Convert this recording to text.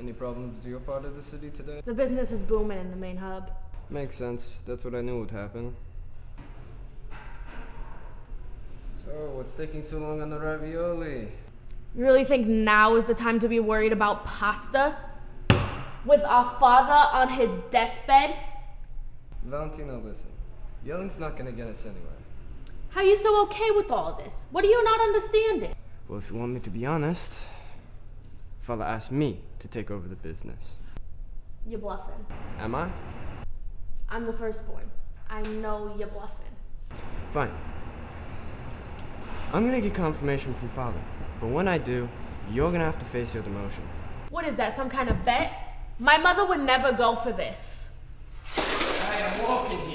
Any problems with your part of the city today? The business is booming in the main hub. Makes sense. That's what I knew would happen. So, what's taking so long on the ravioli? You really think now is the time to be worried about pasta? With our father on his deathbed? Valentino, listen. Yelling's not gonna get us anywhere. How are you so okay with all this? What are you not understanding? Well, if you want me to be honest, Father asked me to take over the business. You're bluffing. Am I? I'm the firstborn. I know you're bluffing. Fine. I'm gonna get confirmation from Father, but when I do, you're gonna have to face your demotion. What is that, some kind of bet? My mother would never go for this. I am walking here.